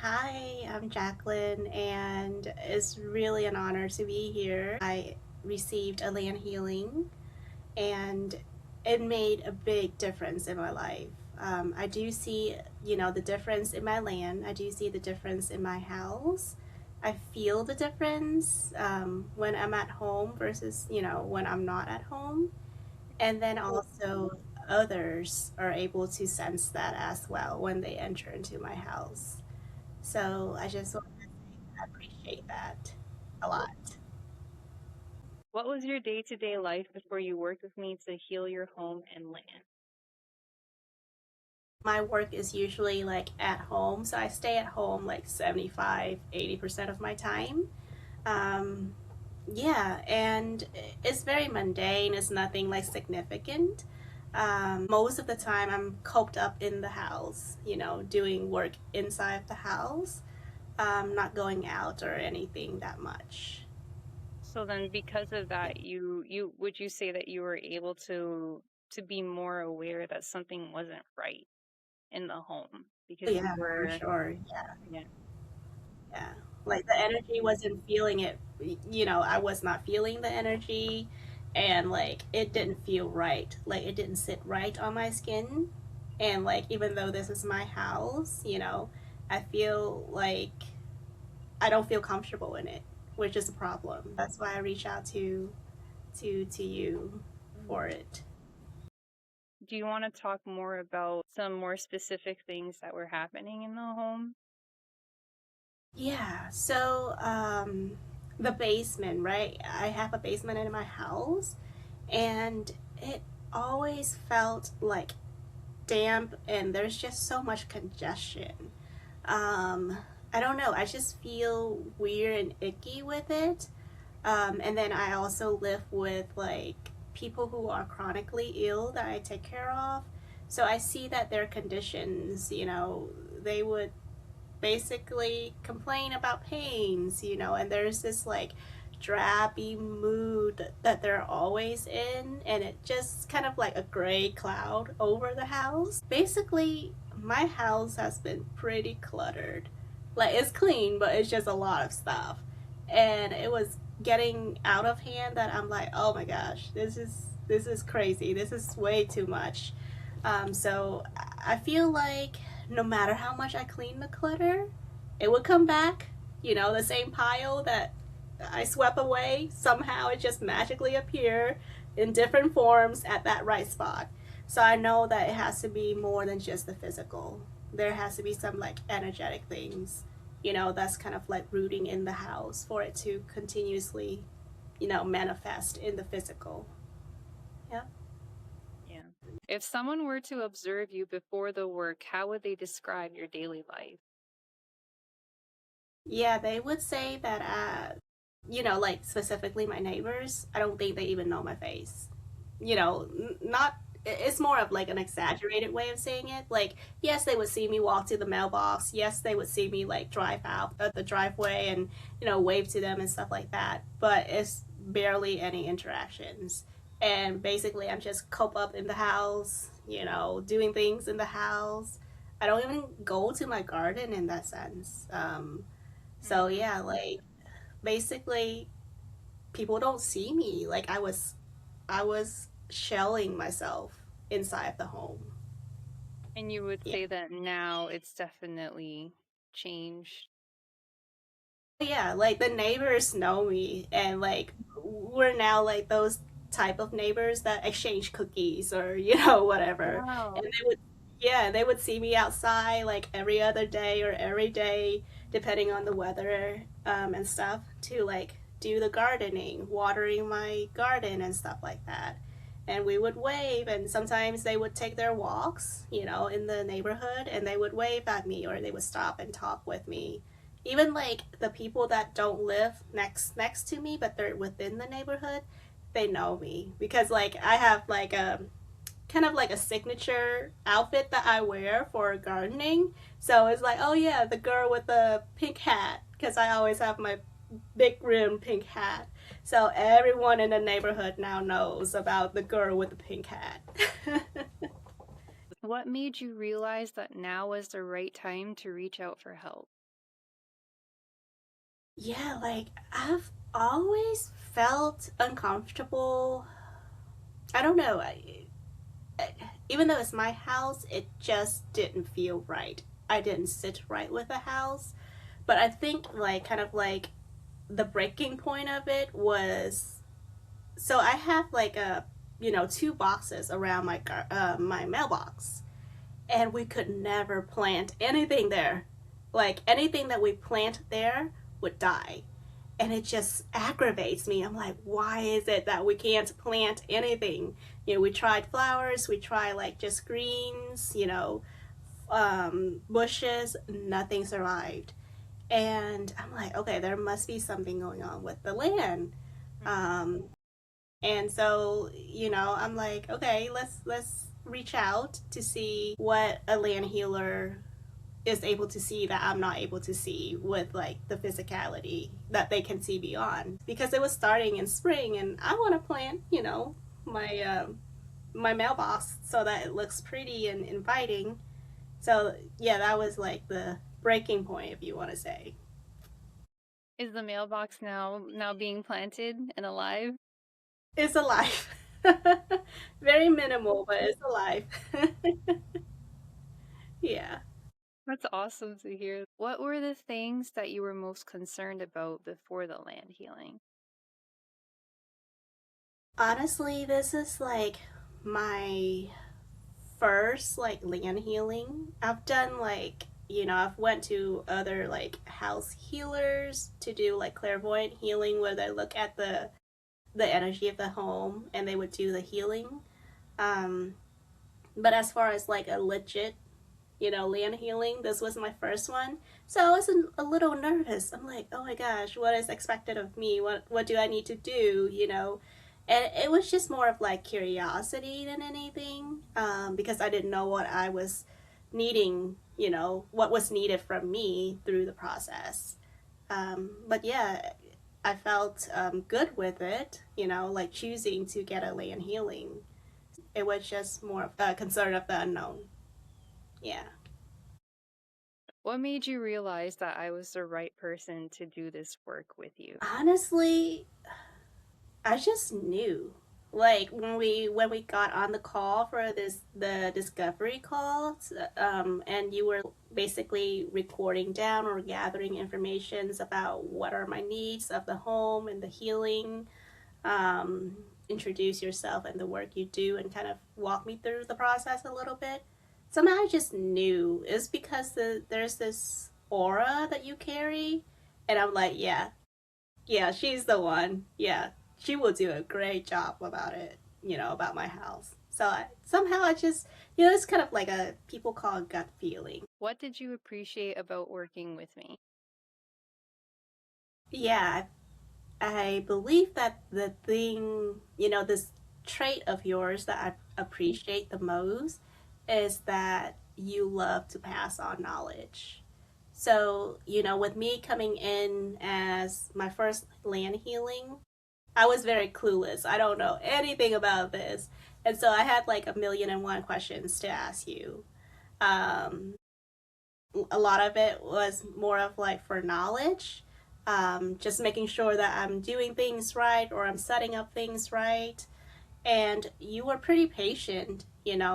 Hi, I'm Jacqueline, and it's really an honor to be here. I received a land healing, and it made a big difference in my life. I do see, the difference in my land. I do see the difference in my house. I feel the difference when I'm at home versus, when I'm not at home. And then also, others are able to sense that as well when they enter into my house. So I just want to say I appreciate that a lot. What was your day-to-day life before you worked with me to heal your home and land? My work is usually like at home, so I stay at home like 75, 80% of my time. Um, yeah, and it's very mundane, it's nothing like significant. Most of the time, I'm coped up in the house, doing work inside the house, not going out or anything that much. So then because of that, you would you say that you were able to be more aware that something wasn't right in the home because you Yeah, for were sure. Yeah. yeah. Yeah. Like the energy wasn't feeling it, I was not feeling the energy and like it didn't feel right. Like it didn't sit right on my skin. And like even though this is my house, I feel like I don't feel comfortable in it, which is a problem. That's why I reach out to you for it. Do you want to talk more about some more specific things that were happening in the home? Yeah, so the basement, right? I have a basement in my house and it always felt like damp and there's just so much congestion. Um, I don't know, I just feel weird and icky with it. And then I also live with like people who are chronically ill that I take care of. So I see that their conditions, they would basically complain about pains, and there's this like drabby mood that they're always in, and it just kind of like a gray cloud over the house. Basically, my house has been pretty cluttered. Like it's clean, but it's just a lot of stuff. And it was getting out of hand that I'm like, oh my gosh, this is crazy. This is way too much. So I feel like no matter how much I clean the clutter, it would come back. The same pile that I swept away, somehow it just magically appear in different forms at that right spot. So I know that it has to be more than just the physical. There has to be some like energetic things, that's kind of like rooting in the house for it to continuously, manifest in the physical. Yeah. Yeah. If someone were to observe you before the work, how would they describe your daily life? Yeah, they would say that, like specifically my neighbors, I don't think they even know my face. Not, it's more of like an exaggerated way of saying it. Like, yes, they would see me walk to the mailbox. Yes, they would see me like drive out of the driveway and, wave to them and stuff like that. But it's barely any interactions. And basically, I'm just cooped up in the house, doing things in the house. I don't even go to my garden in that sense. So Hmm. yeah, like basically people don't see me. Like I was shelling myself inside the home. And you would Yeah. say that now it's definitely changed. Yeah, like the neighbors know me and like we're now like those type of neighbors that exchange cookies or whatever. And Wow. they would see me outside like every other day or every day depending on the weather and stuff to like do the gardening, watering my garden and stuff like that. And we would wave and sometimes they would take their walks, in the neighborhood and they would wave at me or they would stop and talk with me. Even like the people that don't live next to me but they're within the neighborhood, they know me because like I have like a kind of like a signature outfit that I wear for gardening. So it's like, oh yeah, the girl with the pink hat because I always have my big rim pink hat. So everyone in the neighborhood now knows about the girl with the pink hat. What made you realize that now was the right time to reach out for help? Yeah, like I've always felt uncomfortable. I don't know. Even though it's my house, it just didn't feel right. I didn't sit right with the house. But I think, like, kind of like the breaking point of it was, so I have like two boxes around my mailbox, and we could never plant anything there. Like anything that we plant there would die. And it just aggravates me. I'm like, why is it that we can't plant anything? We tried flowers, we tried like just greens, bushes, nothing survived. And I'm like, okay, there must be something going on with the land. Um, and so, I'm like, okay, let's reach out to see what a land healer is able to see that I'm not able to see with like the physicality that they can see beyond. Because it was starting in spring, and I want to plant, my mailbox so that it looks pretty and inviting. So yeah, that was like the breaking point, if you want to say. Is the mailbox now being planted and alive? It's alive. Very minimal, but it's alive. Yeah. That's awesome to hear. What were the things that you were most concerned about before the land healing? Honestly, this is like my first like land healing. I've done like, I've went to other like house healers to do like clairvoyant healing where they look at the energy of the home and they would do the healing. Um but as far as like a legit, land healing, this was my first one. So I was a little nervous. I'm like, oh my gosh, what is expected of me? What do I need to do? And it was just more of like curiosity than anything, because I didn't know what I was needing, what was needed from me through the process. But yeah, I felt good with it, like choosing to get a land healing. It was just more of a concern of the unknown. Yeah. What made you realize that I was the right person to do this work with you? Honestly, I just knew. Like when we got on the call for the discovery call, and you were basically recording down or gathering informations about what are my needs of the home and the healing, introduce yourself and the work you do, and kind of walk me through the process a little bit. Somehow I just knew it's because there's this aura that you carry, and I'm like, yeah, yeah, she's the one. Yeah, she will do a great job about it, about my house. So somehow I just, it's kind of like a people call gut feeling. What did you appreciate about working with me? Yeah, I believe that the thing, this trait of yours that I appreciate the most is that you love to pass on knowledge. So, with me coming in as my first land healing, I was very clueless. I don't know anything about this. And so I had like a million and one questions to ask you. Um, a lot of it was more of like for knowledge, just making sure that I'm doing things right or I'm setting up things right. And you were pretty patient,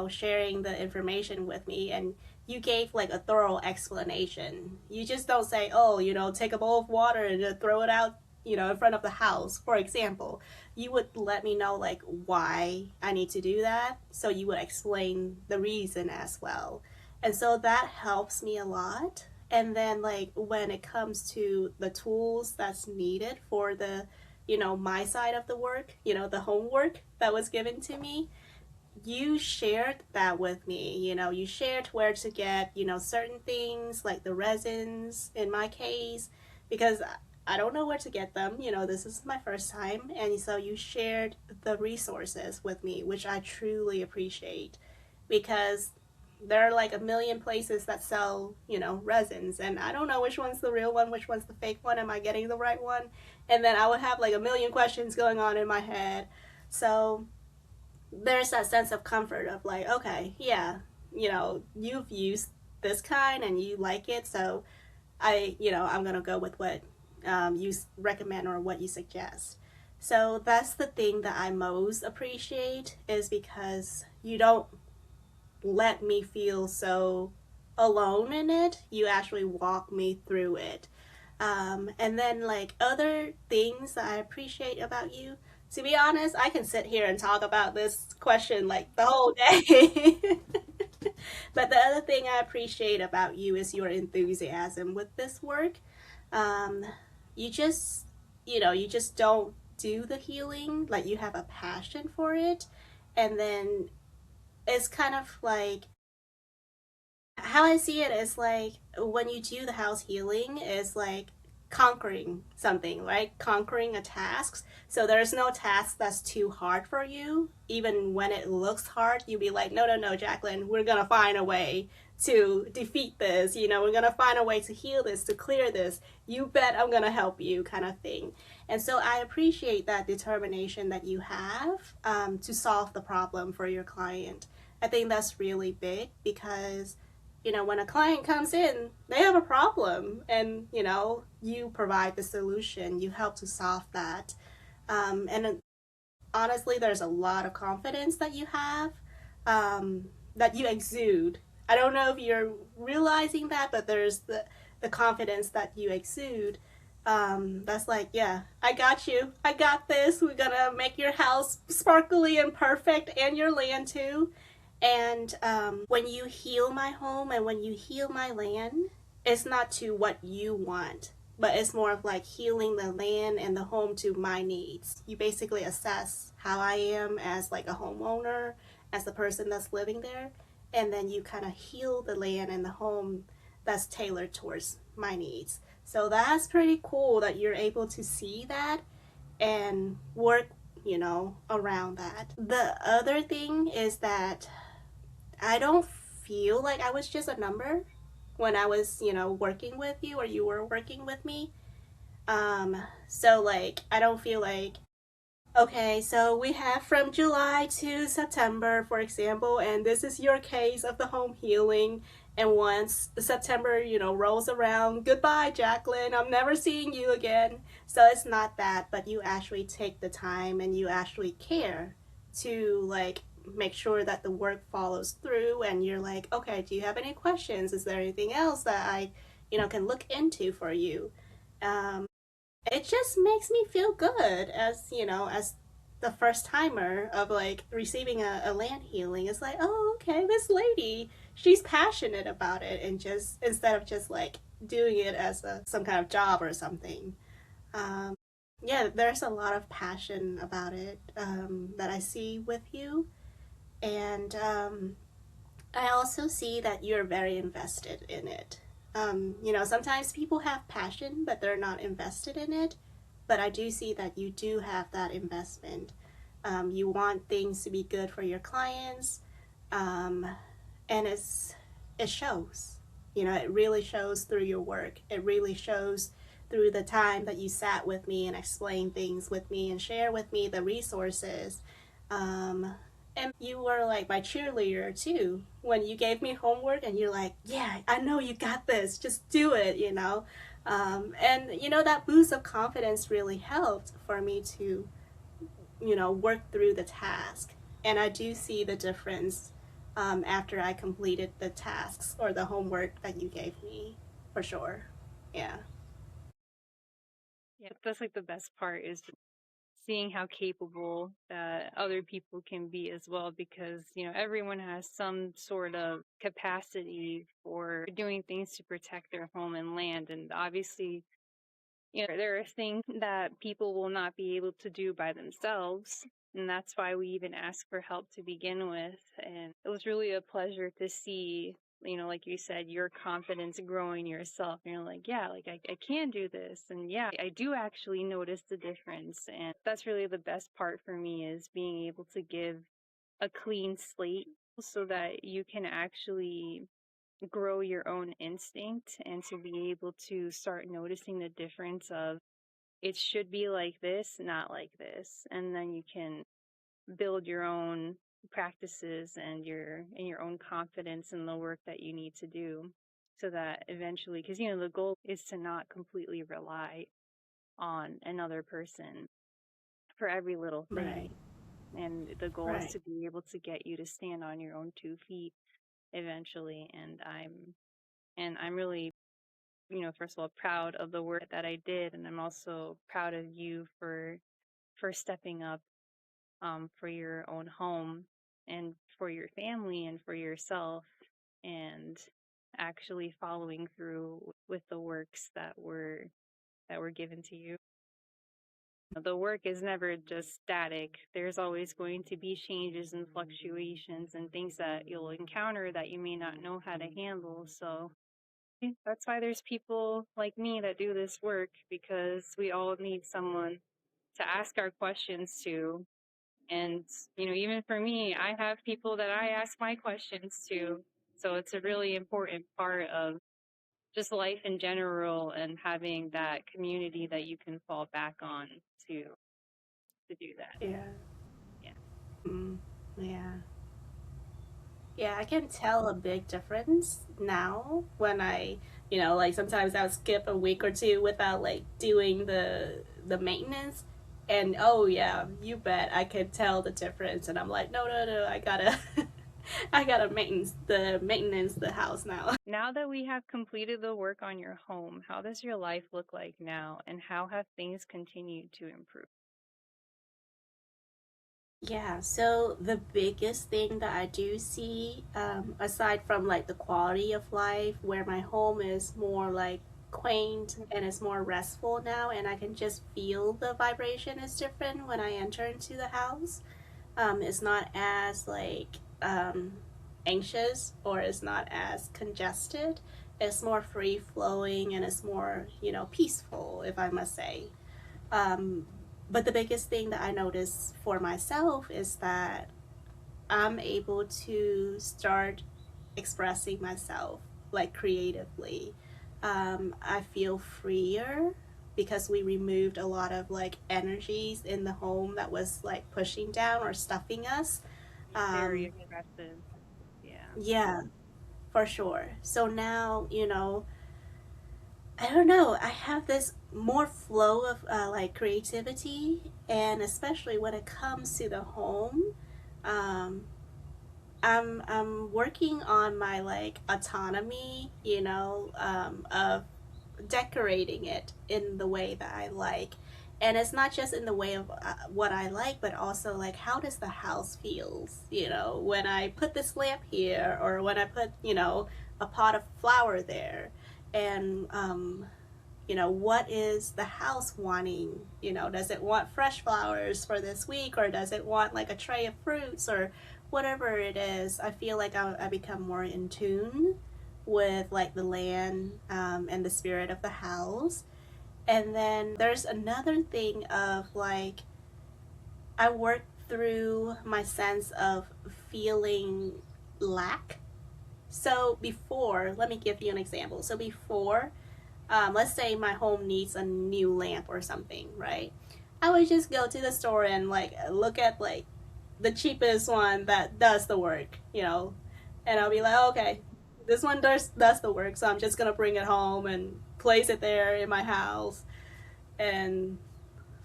sharing the information with me, and you gave like a thorough explanation. You just don't say, oh, take a bowl of water and just throw it out, in front of the house, for example. You would let me know like why I need to do that, so you would explain the reason as well. And so that helps me a lot. And then like when it comes to the tools that's needed for the, my side of the work, the homework that was given to me, you shared that with me. You shared where to get, certain things like the resins in my case, because I don't know where to get them. This is my first time. And so you shared the resources with me, which I truly appreciate, because there are like a million places that sell, resins, and I don't know which one's the real one, which one's the fake one. Am I getting the right one? And then I would have like a million questions going on in my head. So there's that sense of comfort of like, okay, yeah, you've used this kind and you like it, so I'm gonna go with what you recommend or what you suggest. So that's the thing that I most appreciate, is because you don't let me feel so alone in it. You actually walk me through it. And then, like, other things that I appreciate about you, to be honest, I can sit here and talk about this question like the whole day. But the other thing I appreciate about you is your enthusiasm with this work. Um, you just, you just don't do the healing, like, you have a passion for it. And then it's kind of like, how I see it is like, when you do the house healing, is like conquering something, right? Conquering a task. So there's no task that's too hard for you. Even when it looks hard, you'll be like, no, no, no, Jacqueline, we're gonna find a way to defeat this. We're gonna find a way to heal this, to clear this. You bet I'm gonna help you, kind of thing. And so I appreciate that determination that you have, to solve the problem for your client. I think that's really big, because when a client comes in, they have a problem, and you provide the solution, you help to solve that. And honestly, there's a lot of confidence that you have, that you exude. I don't know if you're realizing that, but there's the confidence that you exude. That's like, yeah, I got you. I got this. We're gonna make your house sparkly and perfect, and your land too. And when you heal my home and when you heal my land, it's not to what you want, but it's more of like healing the land and the home to my needs. You basically assess how I am as like a homeowner, as the person that's living there, and then you kind of heal the land and the home that's tailored towards my needs. So that's pretty cool that you're able to see that and work, around that. The other thing is that I don't feel like I was just a number when I was, working with you, or you were working with me. So like, I don't feel like, okay, so we have from July to September, for example, and this is your case of the home healing. And once September, rolls around, goodbye, Jacqueline, I'm never seeing you again. So it's not that, but you actually take the time and you actually care to, like, make sure that the work follows through. And you're like, okay, do you have any questions? Is there anything else that I, can look into for you? It just makes me feel good, as the first timer of like receiving a land healing. It's like, oh, okay, this lady, she's passionate about it, and just instead of just like doing it as some kind of job or something. um, yeah, there's a lot of passion about it, that I see with you. And I also see that you're very invested in it. Sometimes people have passion, but they're not invested in it. But I do see that you do have that investment. You want things to be good for your clients, um, and it shows. It really shows through your work. It really shows through the time that you sat with me and explained things with me and share with me the resources. Um, and you were like my cheerleader too. When you gave me homework and you're like, yeah, I know you got this, just do it. And that boost of confidence really helped for me to, work through the task. And I do see the difference, after I completed the tasks or the homework that you gave me, for sure. Yeah. Yeah, that's like the best part is seeing how capable that other people can be as well, because everyone has some sort of capacity for doing things to protect their home and land, and obviously there are things that people will not be able to do by themselves. And that's why we even ask for help to begin with. And it was really a pleasure to see, like you said, your confidence growing yourself. And you're like, yeah, like I can do this. And yeah, I do actually notice the difference. And that's really the best part for me, is being able to give a clean slate so that you can actually grow your own instinct and to be able to start noticing the difference of it should be like this, not like this. And then you can build your own practices and your own confidence in the work that you need to do, so that eventually, because the goal is to not completely rely on another person for every little thing. Right. And the goal is Right. to be able to get you to stand on your own 2 feet eventually. And I'm really, first of all, proud of the work that I did, and I'm also proud of you for stepping up, for your own home and for your family and for yourself, and actually following through with the works that were given to you. The work is never just static. There's always going to be changes and fluctuations and things that you'll encounter that you may not know how to handle. So that's why there's people like me that do this work, because we all need someone to ask our questions to. And, even for me, I have people that I ask my questions to. So it's a really important part of just life in general, and having that community that you can fall back on to to do that. Yeah. Yeah. Mm. Yeah. Yeah, I can tell a big difference now when like sometimes I'll skip a week or two without like doing the maintenance. And oh yeah, you bet I can tell the difference. And I'm like, no, no, no, I gotta, I gotta maintenance the house now. Now that we have completed the work on your home, how does your life look like now, and how have things continued to improve? Yeah, so the biggest thing that I do see, aside from like the quality of life, where my home is more like quaint and it's more restful now, and I can just feel the vibration is different when I enter into the house. It's not as like anxious, or it's not as congested. It's more free flowing and it's more, peaceful, if I must say. Um, but the biggest thing that I notice for myself is that I'm able to start expressing myself like creatively. I feel freer because we removed a lot of like energies in the home that was like pushing down or stuffing us. Very Um, aggressive. Yeah. yeah, for sure. So now, I don't know. I have this more flow of like creativity, and especially when it comes to the home, um, I'm working on my like autonomy, of decorating it in the way that I like. And it's not just in the way of what I like, but also like how does the house feels, when I put this lamp here, or when I put, a pot of flower there. And what is the house wanting? Does it want fresh flowers for this week, or does it want like a tray of fruits, or whatever it is? I feel like I become more in tune with like the land, and the spirit of the house. And then there's another thing of like, I work through my sense of feeling lack. So before, let me give you an example. So before, let's say my home needs a new lamp or something, right? I would just go to the store and like look at like the cheapest one that does the work, and I'll be like, oh, okay, this one does the work, so I'm just gonna bring it home and place it there in my house and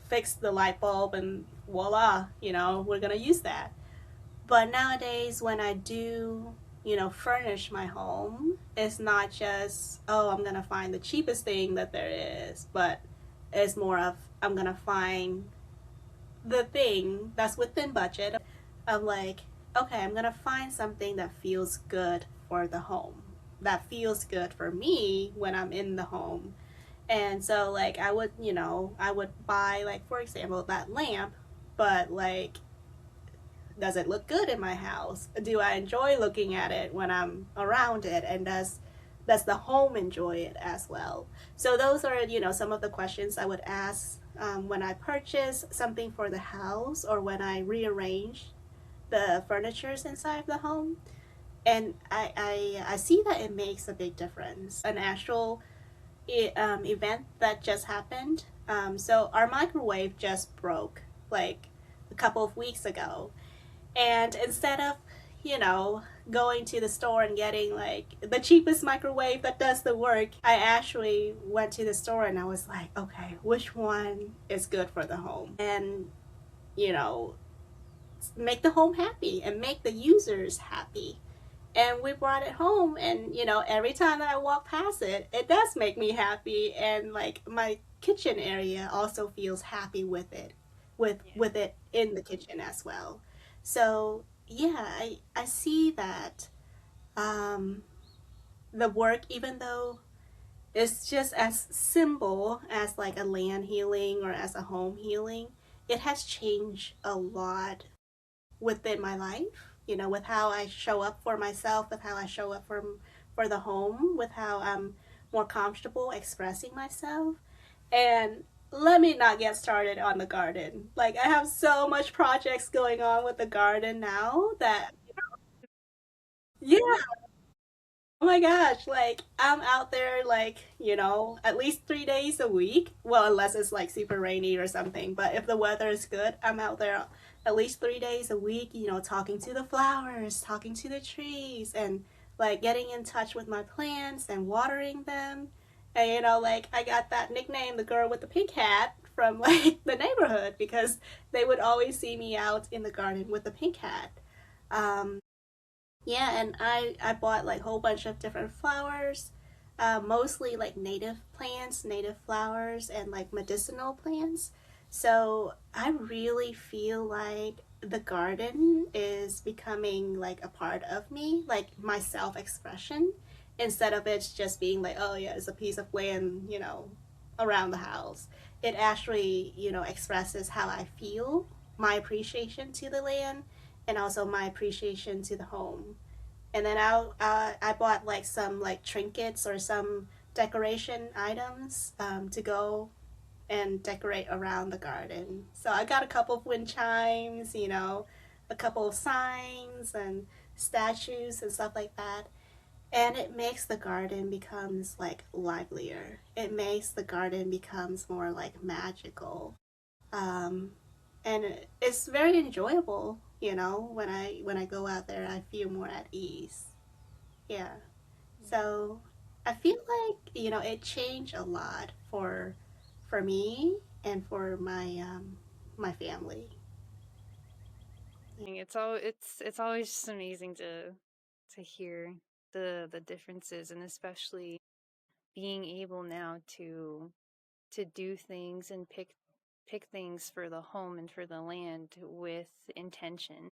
fix the light bulb, and voila, we're gonna use that. But nowadays, when I do, furnish my home, it's not just, oh, I'm going to find the cheapest thing that there is, but it's more of, I'm going to find the thing that's within budget. Of like, okay, I'm going to find something that feels good for the home, that feels good for me when I'm in the home. And so, like, I would buy, like, for example, that lamp, but like, does it look good in my house? Do I enjoy looking at it when I'm around it? And does the home enjoy it as well? So those are, some of the questions I would ask, when I purchase something for the house, or when I rearrange the furnitures inside the home. And I see that it makes a big difference. An actual event that just happened. So our microwave just broke like a couple of weeks ago, and instead of, you know, going to the store and getting like the cheapest microwave that does the work. I actually went to the store and I was like, okay, which one is good for the home? And, you know, make the home happy and make the users happy. And we brought it home, and every time that I walk past it, it does make me happy, and like my kitchen area also feels happy with it, with it in the kitchen as well. So yeah, I see that um, the work, even though it's just as simple as like a land healing or as a home healing, it has changed a lot within my life, with how I show up for myself, with how I show up for the home, with how I'm more comfortable expressing myself. And let me not get started on the garden. Like I have so much projects going on with the garden now that yeah, oh my gosh, like I'm out there like, at least 3 days a week. Well, unless it's like super rainy or something. But if the weather is good, I'm out there at least 3 days a week, talking to the flowers, talking to the trees, and like getting in touch with my plants and watering them. And like I got that nickname, the girl with the pink hat, from like the neighborhood because they would always see me out in the garden with the pink hat. Um, yeah, and I bought like a whole bunch of different flowers, mostly like native plants, native flowers, and like medicinal plants. So I really feel like the garden is becoming like a part of me, like my self expression, instead of it just being like, oh yeah, it's a piece of land, around the house. It actually, expresses how I feel, my appreciation to the land, and also my appreciation to the home. And then I bought like some like trinkets or some decoration items to go and decorate around the garden. So I got a couple of wind chimes, a couple of signs and statues and stuff like that. And it makes the garden becomes like livelier. It makes the garden becomes more like magical. Um, and it's very enjoyable, when I go out there I feel more at ease. Yeah. So I feel like, it changed a lot for me and for my family. It's always just amazing to hear the differences, and especially being able now to do things and pick things for the home and for the land with intention,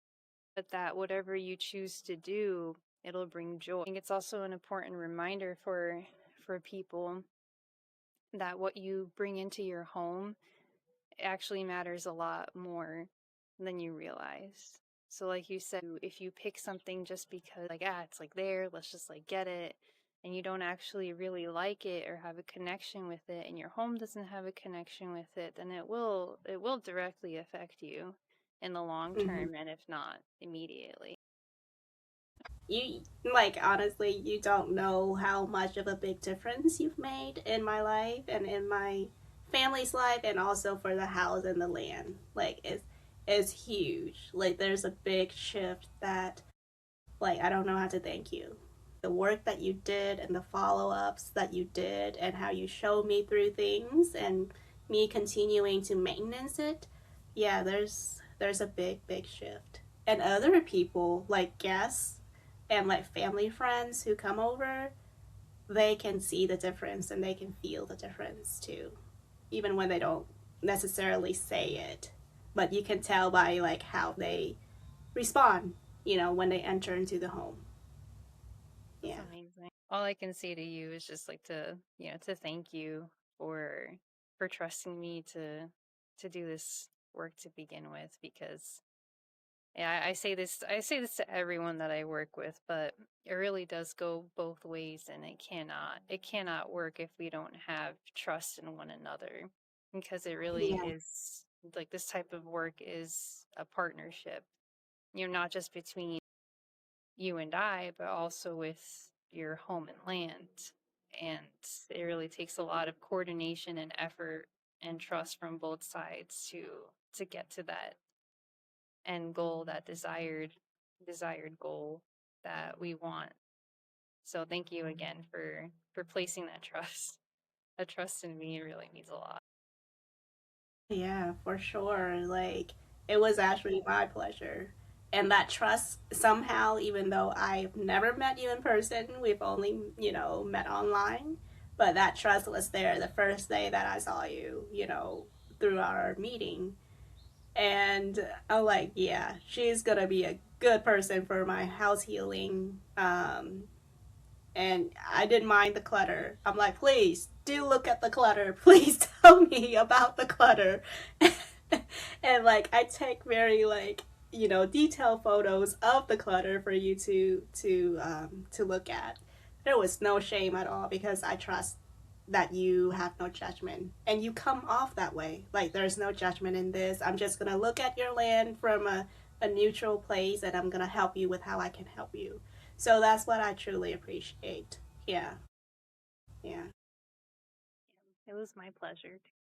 but that whatever you choose to do, it'll bring joy. I think it's also an important reminder for people that what you bring into your home actually matters a lot more than you realize. So like you said, if you pick something just because like, it's like there, let's just like get it, and you don't actually really like it or have a connection with it, and your home doesn't have a connection with it, then it will directly affect you in the long Hmm. term, and if not immediately. You like honestly, you don't know how much of a big difference you've made in my life and in my family's life, and also for the house and the land. Like it's huge. Like there's a big shift that like I don't know how to thank you. The work that you did and the follow-ups that you did and how you showed me through things and me continuing to maintenance it. Yeah, there's a big shift. And other people like guests and like family friends who come over, they can see the difference and they can feel the difference too, even when they don't necessarily say it. But you can tell by like how they respond, when they enter into the home. That's Yeah. amazing. All I can say to you is just like to thank you for trusting me to do this work to begin with, because yeah, I say this to everyone that I work with, but it really does go both ways, and it cannot work if we don't have trust in one another, because it really Yeah. is like this type of work is a partnership. Not just between you and I, but also with your home and land. And it really takes a lot of coordination and effort and trust from both sides to get to that end goal, that desired goal. that we want. So thank you again for placing that trust. That trust in me really means a lot. Yeah, for sure. Like, it was actually my pleasure. And that trust somehow, even though I've never met you in person, we've only, met online, but that trust was there the first day that I saw you, through our meeting. And I'm like, yeah, she's gonna be a good person for my house healing. And I didn't mind the clutter. I'm like, please do look at the clutter. Please tell me about the clutter. And like, I take very like detailed photos of the clutter for you to look at. There was no shame at all because I trust that you have no judgment and you come off that way. Like, there's no judgment in this. I'm just gonna look at your land from a neutral place and I'm gonna help you with how I can help you. So that's what I truly appreciate. Yeah, yeah. It was my pleasure.